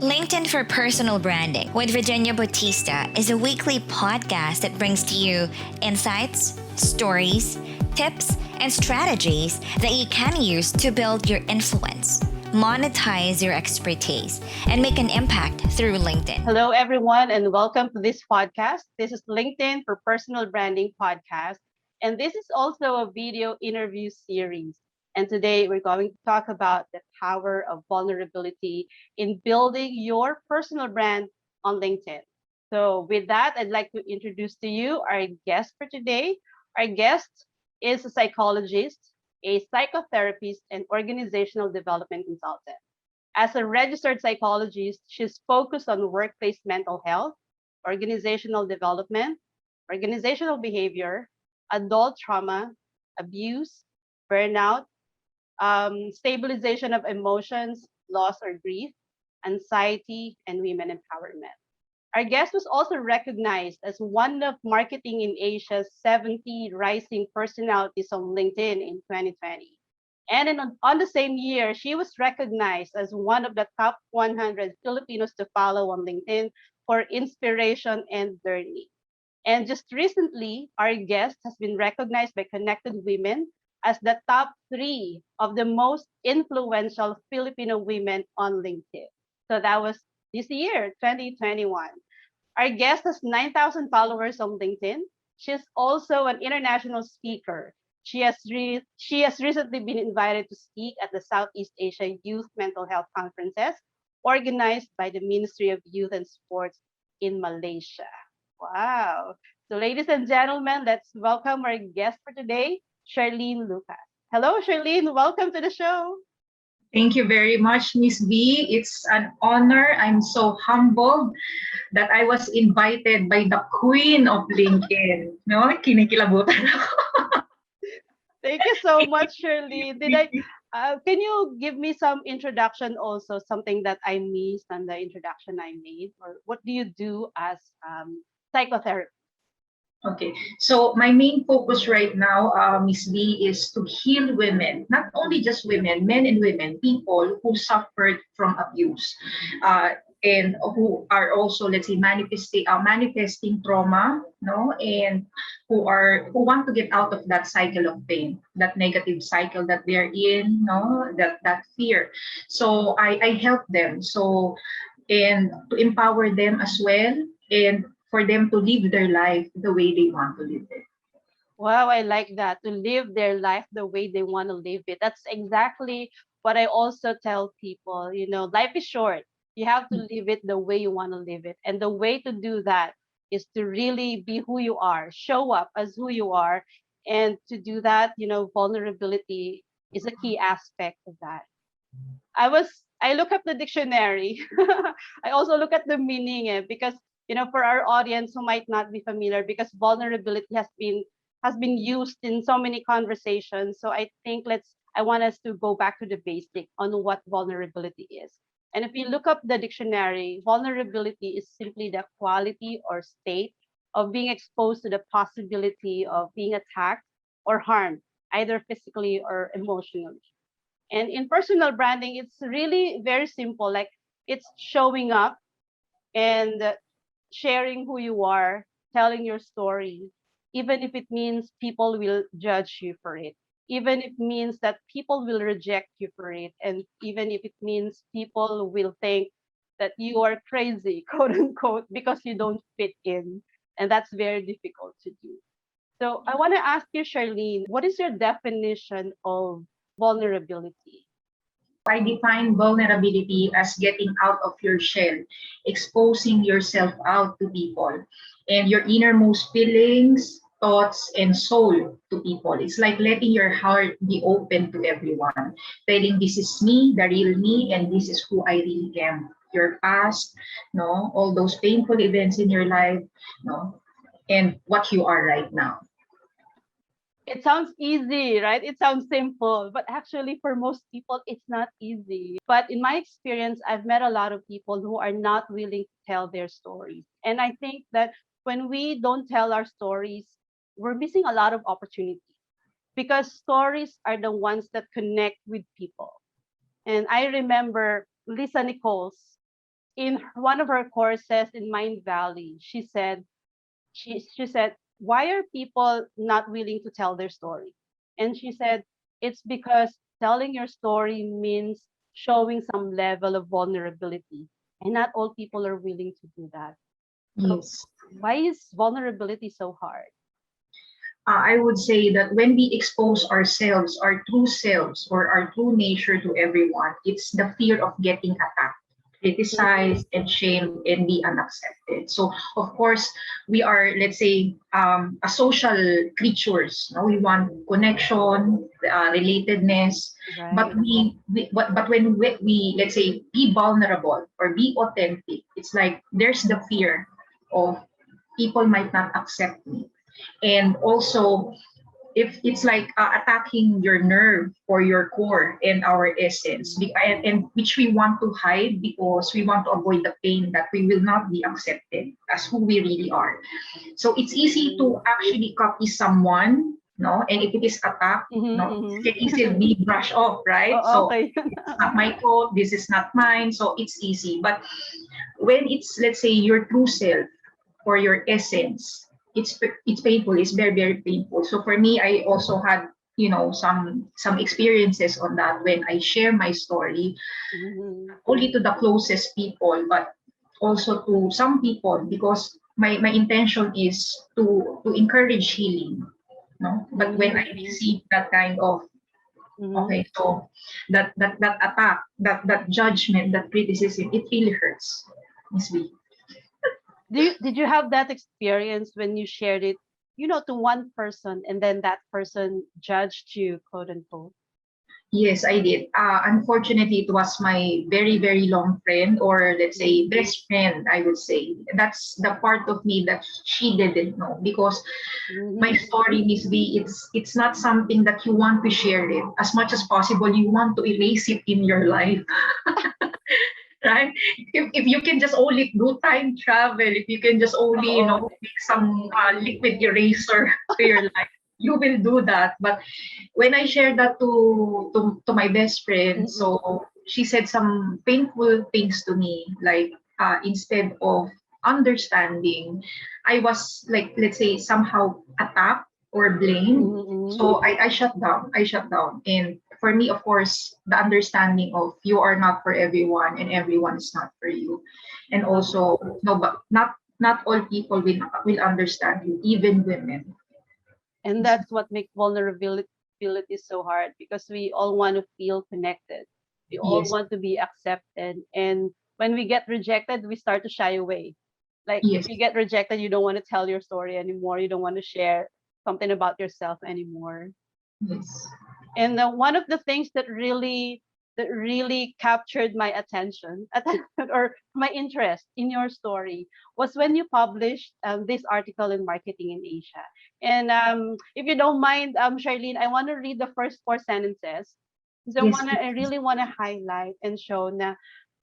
LinkedIn for Personal Branding with Virginia Bautista is a weekly podcast that brings to you insights, stories, tips, and strategies that you can use to build your influence, monetize your expertise, and make an impact through LinkedIn. Hello, everyone, and welcome to this podcast. This is LinkedIn for Personal Branding podcast, and this is also a video interview series. And today we're going to talk about the power of vulnerability in building your personal brand on LinkedIn. So, with that, I'd like to introduce to you our guest for today. Our guest is a psychologist, a psychotherapist, and organizational development consultant. As a registered psychologist, she's focused on workplace mental health, organizational development, organizational behavior, adult trauma, abuse, burnout, stabilization of emotions, loss or grief, anxiety, and women empowerment. Our guest was also recognized as one of Marketing in Asia's 70 rising personalities on LinkedIn in 2020. And on the same year, she was recognized as one of the top 100 Filipinos to follow on LinkedIn for inspiration and learning. And just recently, our guest has been recognized by Connected Women as the top three of the most influential Filipino women on LinkedIn. So that was this year, 2021. Our guest has 9,000 followers on LinkedIn. She's also an international speaker. She has recently been invited to speak at the Southeast Asia Youth Mental Health Conferences organized by the Ministry of Youth and Sports in Malaysia. Wow. So ladies and gentlemen, let's welcome our guest for today, Charlene Lucas. Hello, Charlene. Welcome to the show. Thank you very much, Miss V. It's an honor. I'm so humbled that I was invited by the Queen of LinkedIn. No, kinikilabutan ako. Thank you so much, Shirley. Can you give me some introduction also, something that I missed on the introduction I made? Or what do you do as psychotherapy? Okay, so my main focus right now, Miss V, is to heal women, not only just women, men and women, people who suffered from abuse, and who are also, let's say, manifesting trauma, no, and who want to get out of that cycle of pain, that negative cycle that they're in, no, that fear. So I help them. So and to empower them as well, and for them to live their life the way they want to live it. Wow, I like that. To live their life the way they want to live it. That's exactly what I also tell people. You know, life is short. You have to live it the way you want to live it. And the way to do that is to really be who you are, show up as who you are. And to do that, you know, vulnerability is a key aspect of that. I look up the dictionary. I also look at the meaning because for our audience who might not be familiar, because vulnerability has been used in so many conversations. So I think I want us to go back to the basic on what vulnerability is. And if you look up the dictionary, vulnerability is simply the quality or state of being exposed to the possibility of being attacked or harmed, either physically or emotionally. And in personal branding, it's really very simple. Like it's showing up and sharing who you are, telling your story, even if it means people will judge you for it, even if it means that people will reject you for it, and even if it means people will think that you are crazy, quote unquote, because you don't fit in. And that's very difficult to do. So I want to ask you, Charlene, what is your definition of vulnerability? I define vulnerability as getting out of your shell, exposing yourself out to people, and your innermost feelings, thoughts, and soul to people. It's like letting your heart be open to everyone, telling this is me, the real me, and this is who I really am. Your past, no, all those painful events in your life, no, and what you are right now. It sounds easy, right? It sounds simple, but actually, for most people, it's not easy. But in my experience, I've met a lot of people who are not willing to tell their stories. And I think that when we don't tell our stories, we're missing a lot of opportunity because stories are the ones that connect with people. And I remember Lisa Nichols in one of her courses in Mind Valley, she said, why are people not willing to tell their story? And she said, it's because telling your story means showing some level of vulnerability. And not all people are willing to do that. So Yes. why is vulnerability so hard? I would say that when we expose ourselves, our true selves, or our true nature to everyone, it's the fear of getting attacked, criticized, and shamed, and be unaccepted. So, of course, we are, let's say, a social creatures. No? We want connection, relatedness, but Right. but when we, let's say, be vulnerable or be authentic, it's like there's the fear of people might not accept me, and also if it's like attacking your nerve or your core and our essence, Mhm. and which we want to hide because we want to avoid the pain that we will not be accepted as who we really are. So it's easy to actually copy someone, no, and if it is attack, Mhm, no, mhm. it can easily be brushed off, right? Oh, So okay. it's not my fault, this is not mine, so it's easy. But when it's, let's say, your true self or your essence, it's painful. It's very very painful. So for me, I also had, some experiences on that when I share my story Mhm. only to the closest people, but also to some people, because my intention is to encourage healing. No, but when I Mhm. receive that kind of, Mhm. okay, so that attack, that judgment, that criticism, it really hurts, Miss B. Did you have that experience when you shared it, to one person and then that person judged you, quote unquote? Yes, I did. Unfortunately, it was my very, very long friend, or let's say Mhm. best friend, I would say. That's the part of me that she didn't know, because my Mhm. story, Miss B, it's not something that you want to share it. As much as possible, you want to erase it in your life, right? If you can just only do time travel, if you can just only, Oo. make some liquid eraser to your life, you will do that. But when I shared that to my best friend, Mm-mm. so she said some painful things to me, like instead of understanding, I was like, let's say, somehow attacked or blamed. Mm-mm. So I shut down. I shut down. And for me, of course, the understanding of you are not for everyone and everyone is not for you. And also, no, but not all people will understand you, even women. And that's what makes vulnerability so hard, because we all want to feel connected. We all Yes, want to be accepted. And when we get rejected, we start to shy away. Like if yes, you get rejected, you don't want to tell your story anymore. You don't want to share something about yourself anymore. yes. And one of the things that really captured my attention, or my interest in your story, was when you published this article in Marketing in Asia. And if you don't mind, Charlene, I want to read the first four sentences. So Yes, I really want to highlight and show na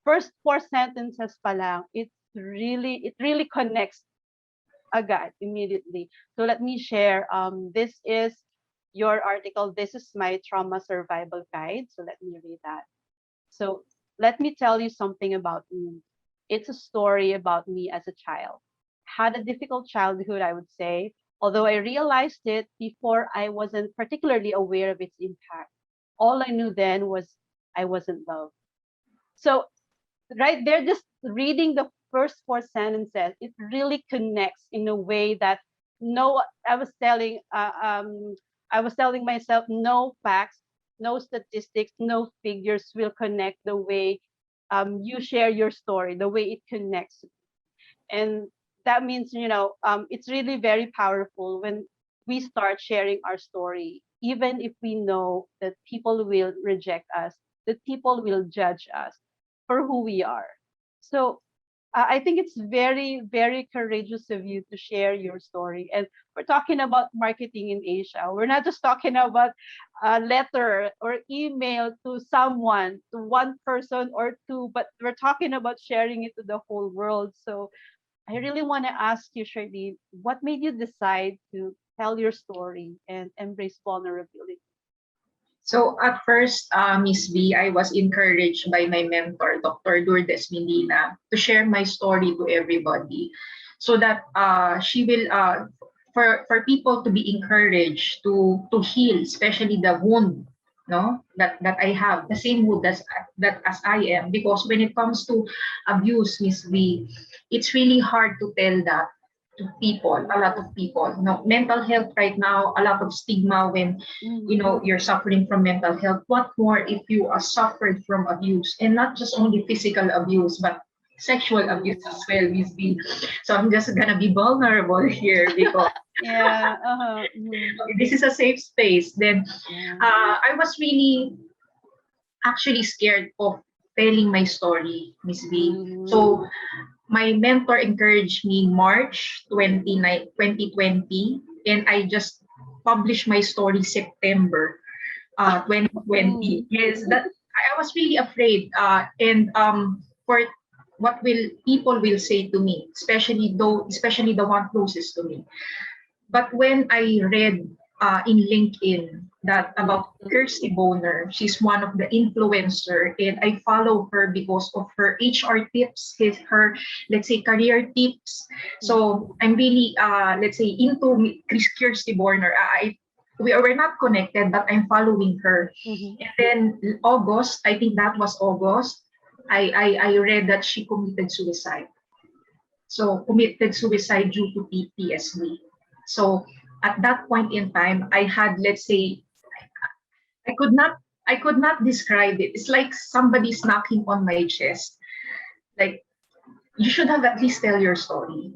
first four sentences pa lang, it really connects agad immediately. So let me share. This is your article. This is my trauma survival guide. So let me read that. So let me tell you something about me. It's a story about me as a child. Had a difficult childhood, I would say, although I realized it before, I wasn't particularly aware of its impact. All I knew then was I wasn't loved. So right there, just reading the first four sentences, it really connects in a way that no, I was telling myself, no facts, no statistics, no figures will connect the way you share your story, the way it connects. And that means, it's really very powerful when we start sharing our story, even if we know that people will reject us, that people will judge us for who we are. So I think it's very, very courageous of you to share your story. And we're talking about marketing in Asia. We're not just talking about a letter or email to someone, to one person or two, but we're talking about sharing it to the whole world. So I really want to ask you, Charlene, what made you decide to tell your story and embrace vulnerability? So at first, Miss B, I was encouraged by my mentor, Dr. Lourdes Medina, to share my story to everybody, so that she will for people to be encouraged to heal, especially the wound, no, that I have, the same wound as I am, because when it comes to abuse, Miss B, it's really hard to tell that to people, a lot of people. No, mental health right now, a lot of stigma when Mhm. you're suffering from mental health. What more if you are suffered from abuse, and not just only physical abuse, but sexual abuse as Mhm. well, Miss B. So I'm just gonna be vulnerable here because Yeah. Uh-huh. Mhm. this is a safe space. Then Yeah. I was really actually scared of telling my story, Miss B. Mhm. So my mentor encouraged me March 2020, and I just published my story September 2020. Mm. Yes, that I was really afraid, and for what will people will say to me, especially the one closest to me. But when I read in LinkedIn that about Mhm. Kirsty Boner, she's one of the influencer, and I follow her because of her HR tips, her, let's say, career tips. Mhm. So I'm really let's say into Kirsty Boner. We're not connected, but I'm following her. Mhm. And then August, I think that was August. I read that she committed suicide. So committed suicide due to PTSD. So at that point in time, I had, let's say, I could not I could not describe it. It's like somebody's knocking on my chest. Like, you should have at least tell your story.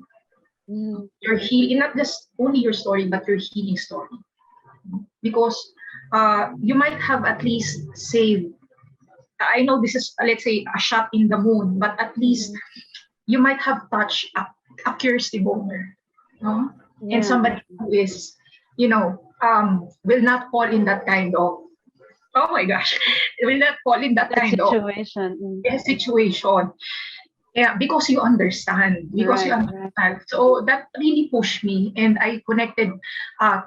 Mhm. Your healing, not just only your story, but your healing story. Because you might have at least saved, I know this is, let's say, a shot in the moon, but at least Mhm. you might have touched a Kirsty Boner, no? And Yeah. somebody who is, will not fall in that kind of, oh my gosh, will not fall in that That kind of situation. Mm. situation. Yeah, because you Right. Right. understand. So that really pushed me, and I connected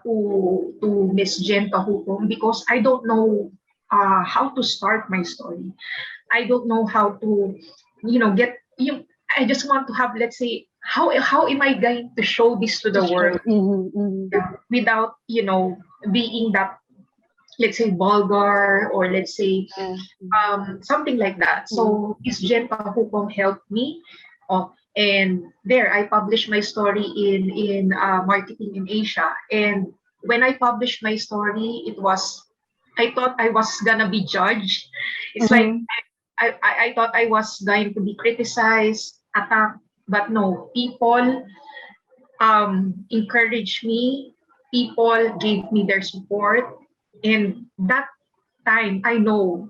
to Miss Jen Kahukom because I don't know how to start my story. I don't know how to, get you. I just want to have, let's say, how am I going to show this to To the show. world, Mhm. Mhm. without, being that, let's say, vulgar, or let's say Yeah. Mhm. something like that. Mhm. So Miss Jen Pahupong helped me. And there I published my story in marketing in Asia. And when I published my story, I thought I was gonna be judged. It's like Mhm. I thought I was going to be criticized, attacked, but no, people encouraged me. People gave me their support, and that time I know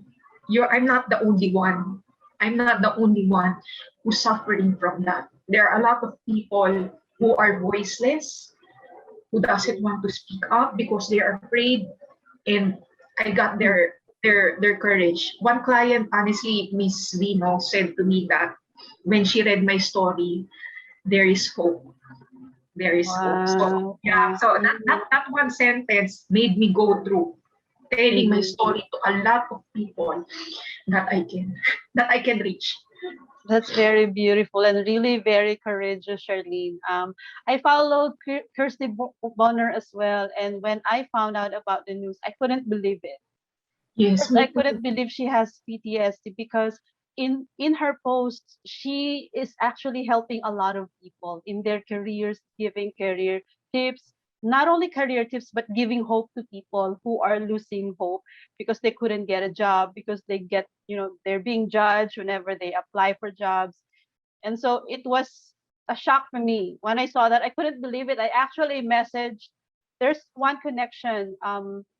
I'm not the only one. I'm not the only one who's suffering from that. There are a lot of people who are voiceless, who doesn't want to speak up because they are afraid, and I got Mhm. their courage. One client, honestly, Miss Vino, said to me that when she read my story, there is hope. There is hope. So Wow. yeah, Wow. so Mhm. that one sentence made me go through telling my Mhm. story to a lot of people that I can that I can reach. That's very beautiful and really very courageous, Charlene. I followed Kirsty Bonner as well, and when I found out about the news, I couldn't believe it. Yes, First, I me too. couldn't believe she has PTSD because in her posts, she is actually helping a lot of people in their careers, giving career tips, not only career tips, but giving hope to people who are losing hope because they couldn't get a job, because they get, they're being judged whenever they apply for jobs. And so it was a shock for me when I saw that. I couldn't believe it. I actually messaged. There's one connection,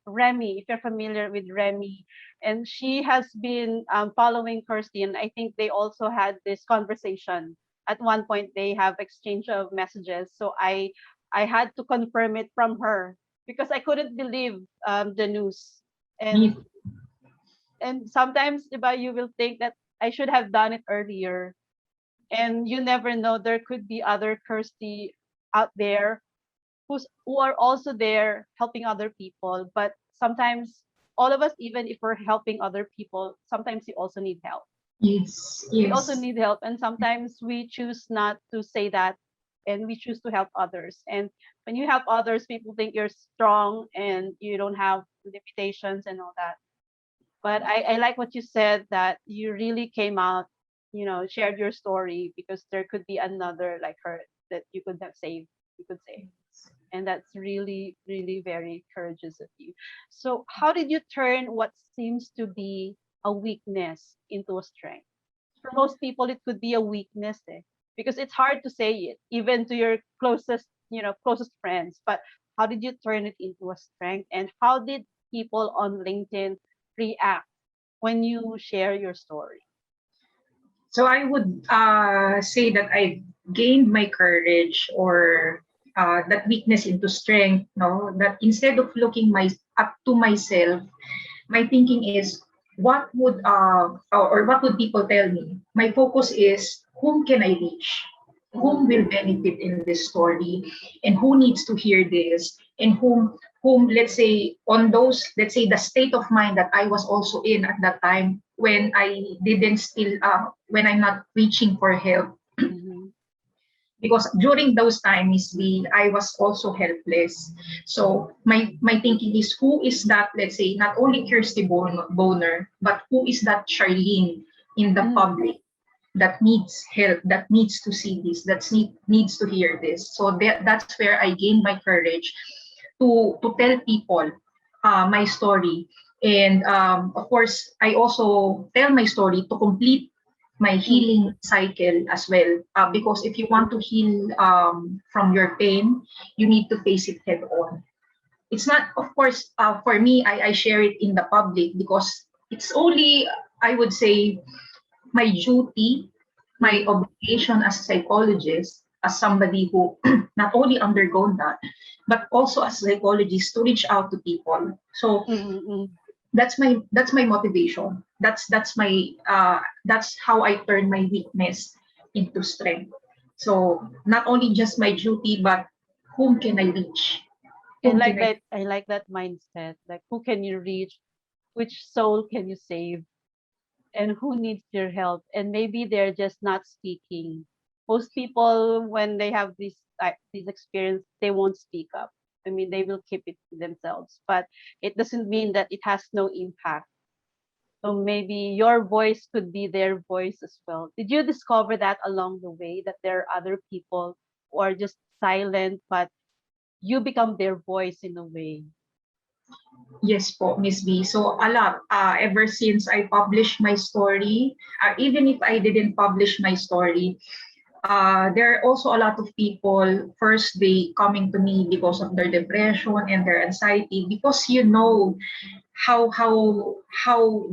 Remy, if you're familiar with Remy, and she has been following Kirsty, and I think they also had this conversation. At one point, they have exchange of messages. So I had to confirm it from her because I couldn't believe the news. Me And sometimes, diba, you will think that I should have done it earlier, and you never know, there could be other Kirsty out there who are also there helping other people, but sometimes all of us, even if we're helping other people, sometimes we also need help. Yes, We also yes. need help, and sometimes we choose not to say that, and we choose to help others. And when you help others, people think you're strong and you don't have limitations and all that. But I like what you said, that you really came out, shared your story, because there could be another like her that you could have saved, you could say. And that's really, really very courageous of you. So how did you turn what seems to be a weakness into a strength? For most people, it could be a weakness, because it's hard to say it, even to your closest friends. But how did you turn it into a strength? And how did people on LinkedIn react when you share your story? So I would say that I gained my courage, or that weakness into strength. No, that instead of looking up to myself, my thinking is what would or what would people tell me. My focus is whom can I reach, whom Mm-hmm. will benefit in this story, and who needs to hear this, and whom, let's say, on those, let's say, the state of mind that I was also in at that time, when I didn't still when I'm not reaching for help. Mm-hmm. Because during those times, I was also helpless. So my thinking is, who is that, let's say, not only Kirsty Boner, but who is that Charlene in the Mm-hmm. public that needs help, that needs to see this, needs to hear this. So that's where I gained my courage to tell people my story. And of course, I also tell my story to complete my healing cycle as well. Because if you want to heal from your pain, you need to face it head on. It's not, of course, for me, I share it in the public because it's only, I would say, my duty, my Mm-hmm. obligation as a psychologist, as somebody who not only undergone that, but also as a psychologist, to reach out to people. So Mm-hmm. that's my motivation. That's how I turn my weakness into strength. So not only just my duty, but whom can I reach? I Whom like can I? that. I like that mindset. Like, who can you reach? Which soul can you save? And who needs your help? And maybe they're just not speaking. Most people, when they have this experience, they won't speak up. I mean, they will keep it to themselves. But it doesn't mean that it has no impact. So maybe your voice could be their voice as well. Did you discover that along the way, that there are other people who are just silent, but you become their voice in a way? Yes po, Miss B. So a lot. Ever since I published my story, even if I didn't publish my story, there are also a lot of people. First, they coming to me because of their depression and their anxiety, because how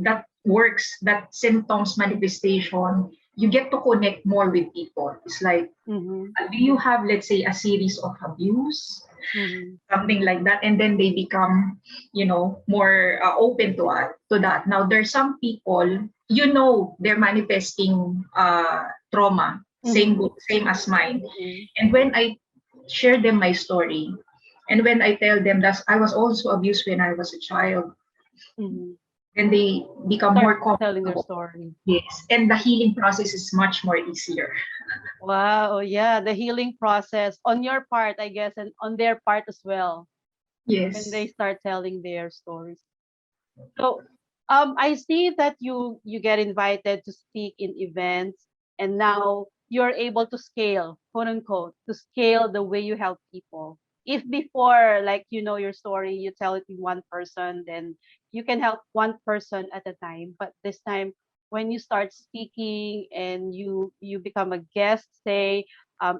that works, that symptoms manifestation. You get to connect more with people. It's like, Mm-hmm. do you have, let's say, a series of abuse, Mm-hmm. something like that, and then they become, more open to that. Now there's some people, they're manifesting trauma, Mm-hmm. same as mine. Mm-hmm. And when I share them my story, and when I tell them that I was also abused when I was a child, Mm-hmm. then they become Start more telling their comfortable. story. Yes, and the healing process is much more easier. Wow, yeah, the healing process on your part, I guess, and on their part as well, when they Yes. start telling their stories. So, I see that you get invited to speak in events, and now you're able to scale, quote unquote, to scale the way you help people. If before, like, your story, you tell it in one person, then you can help one person at a time. But this time, when you start speaking and you become a guest, say,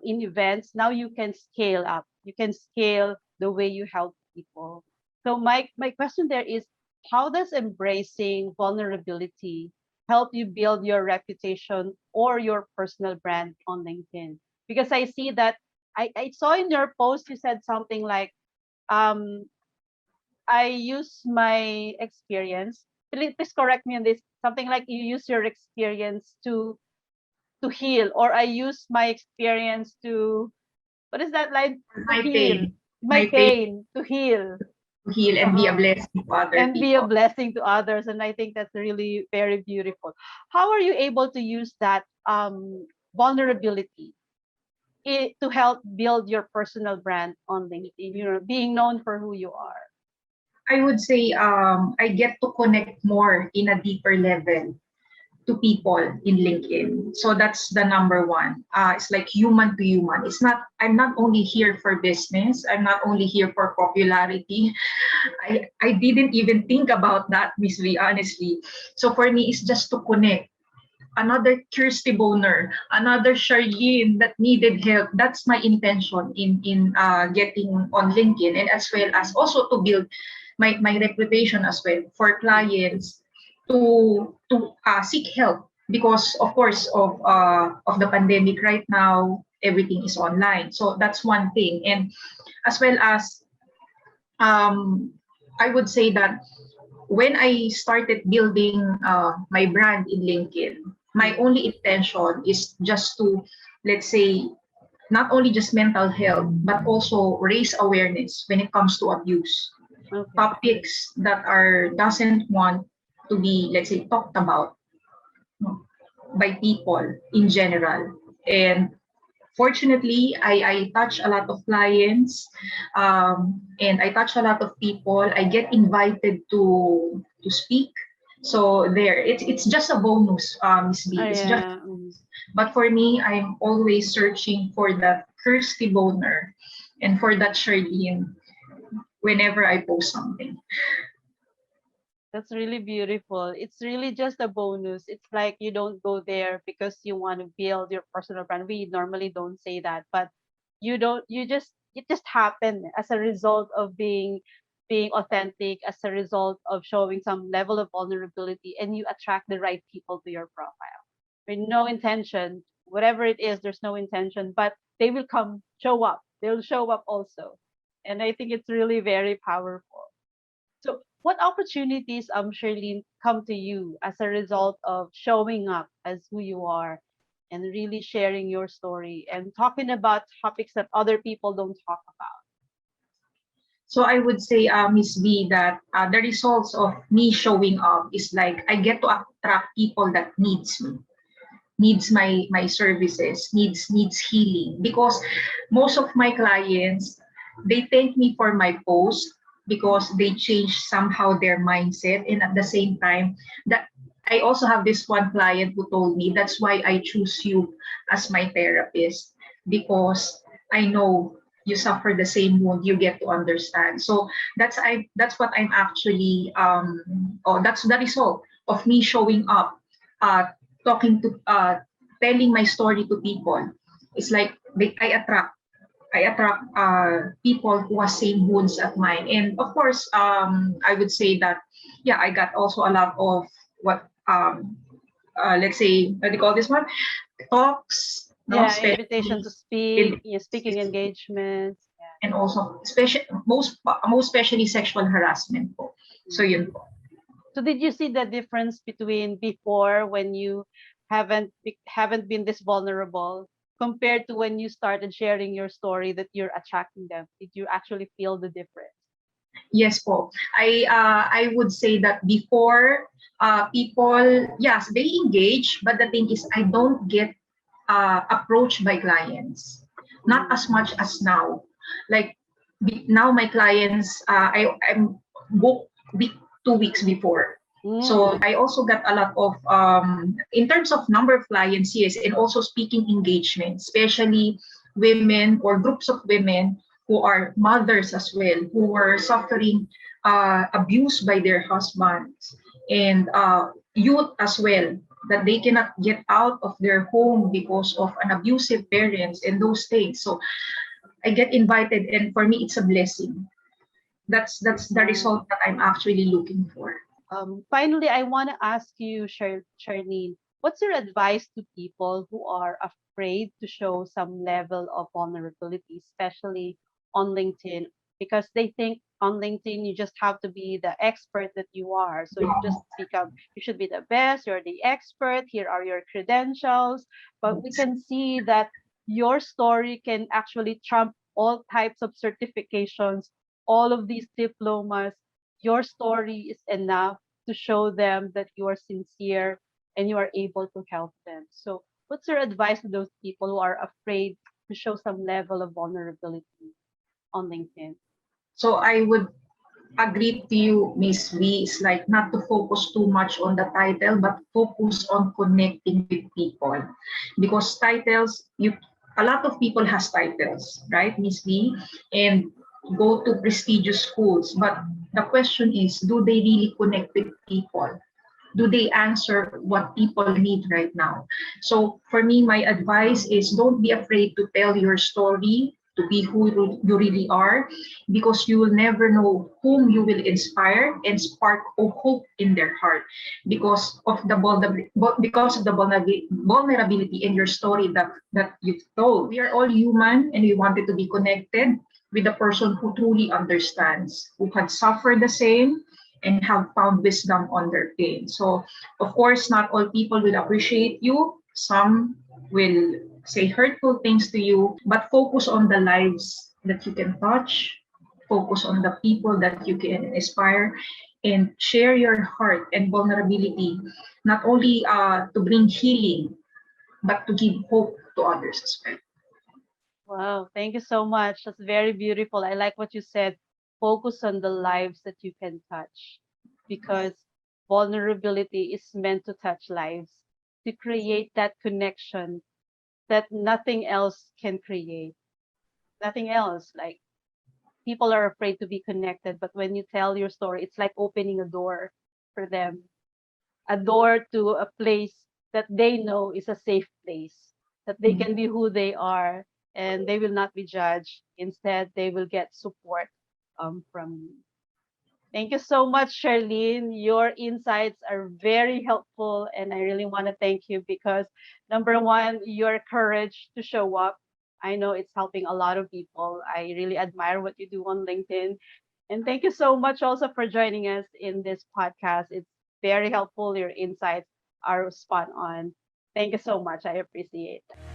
in events, now you can scale up. You can scale the way you help people. So my question there is, how does embracing vulnerability help you build your reputation or your personal brand on LinkedIn? Because I see that I saw in your post you said something like, um, I use my experience. Please correct me on this. Something like you use your experience to heal, or I use my experience to, what is that line? To My heal pain, my my pain. pain to heal. heal and be a Uh-huh. blessing to other And be a people. blessing to others. And I think that's really very beautiful. How are you able to use that vulnerability to help build your personal brand on LinkedIn? You know, being known for who you are. I would say I get to connect more in a deeper level to people in LinkedIn. So that's the number one. It's like human to human. It's not, I'm not only here for business. I'm not only here for popularity. I didn't even think about that, Miss V, honestly. So for me, it's just to connect. Another Kirsty Boner, another Charlene that needed help. That's my intention in getting on LinkedIn, and as well as also to build my reputation as well for clients to seek help because of course of the pandemic right now everything is online, so that's one thing. And as well as um, I would say that when I started building my brand in LinkedIn, my Mm. only intention is just to, let's say, not only just mental health, but also raise awareness when it comes to abuse. Okay. Topics that are doesn't want to be, let's say, talked about by people in general. And fortunately, I touch a lot of clients, and I touch a lot of people. I get invited to speak. So there, it's just a bonus, Miss Oh, B. It's just, yeah. but for me, I'm always searching for that Kirsty Boner and for that Charlene whenever I post something. That's really beautiful. It's really just a bonus. It's like you don't go there because you want to build your personal brand. We normally don't say that, but you don't. You just it just happened as a result of being authentic, as a result of showing some level of vulnerability, and you attract the right people to your profile. With no intention, whatever it is, there's no intention, but they will come, show up. They'll show up also, and I think it's really very powerful. So, what opportunities, Shirlene, come to you as a result of showing up as who you are and really sharing your story and talking about topics that other people don't talk about? So I would say, Miss B, that the results of me showing up is like I get to attract people that needs me, needs my services, needs healing. Because most of my clients, they thank me for my post because they change somehow their mindset, and at the same time that I also have this one client who told me that's why I choose you as my therapist, because I know you suffer the same wound, you get to understand. So that's what I'm actually oh, that's the result of me showing up, uh talking to telling my story to people. It's like I attract people who have same wounds at mine. And of course, I would say that yeah, I got also a lot of what let's say what do you call this one, talks, no, Yeah, invitation especially to speak, in, yeah, speaking engagements. and also special most especially sexual harassment po. So Yeah. yun po. So, did you see the difference between before when you haven't been this vulnerable compared to when you started sharing your story that you're attracting them? Did you actually feel the difference? Yes po. I would say that before people, yes, they engage, but the thing is I don't get approached by clients. Not Mm. as much as now. Like now my clients, I'm booked week 2 weeks before. So Mm. I also got a lot of in terms of number of clients, yes, and also speaking engagement, especially women or groups of women who are mothers as well, who were suffering abuse by their husbands, and youth as well, that they cannot get out of their home because of an abusive parents and those things. So I get invited, and for me, it's a blessing. That's the Yeah. result that I'm actually looking for. Finally, I want to ask you, Charlene, what's your advice to people who are afraid to show some level of vulnerability, especially on LinkedIn, because they think on LinkedIn you just have to be the expert that you are. So you just become, you should be the best, you're the expert, here are your credentials. But we can see that your story can actually trump all types of certifications all of these diplomas, your story is enough to show them that you are sincere and you are able to help them. So, what's your advice to those people who are afraid to show some level of vulnerability on LinkedIn? So I would agree to you, Miss V, is like not to focus too much on the title, but focus on connecting with people. Because titles, a lot of people has titles, right, Miss V, and go to prestigious schools. But the question is, do they really connect with people? Do they answer what people need right now? So for me, my advice is don't be afraid to tell your story, to be who you really are, because you will never know whom you will inspire and spark of hope in their heart because of the vulnerability in your story that you've told. We are all human and we wanted to be connected with a person who truly understands, who had suffered the same and have found wisdom on their pain. So, of course, not all people will appreciate you. Some will say hurtful things to you, but focus on the lives that you can touch, focus on the people that you can inspire, and share your heart and vulnerability, not only to bring healing, but to give hope to others as well. Wow, thank you so much. That's very beautiful. I like what you said. Focus on the lives that you can touch because vulnerability is meant to touch lives, to create that connection that nothing else can create. Nothing else. Like people are afraid to be connected, but when you tell your story, it's like opening a door for them, a door to a place that they know is a safe place, that they can be who they are and they will not be judged. Instead, they will get support from you. Thank you so much, Charlene. Your insights are very helpful, and I really want to thank you because number one, your courage to show up. I know it's helping a lot of people. I really admire what you do on LinkedIn. And thank you so much also for joining us in this podcast. It's very helpful. Your insights are spot on. Thank you so much. I appreciate it.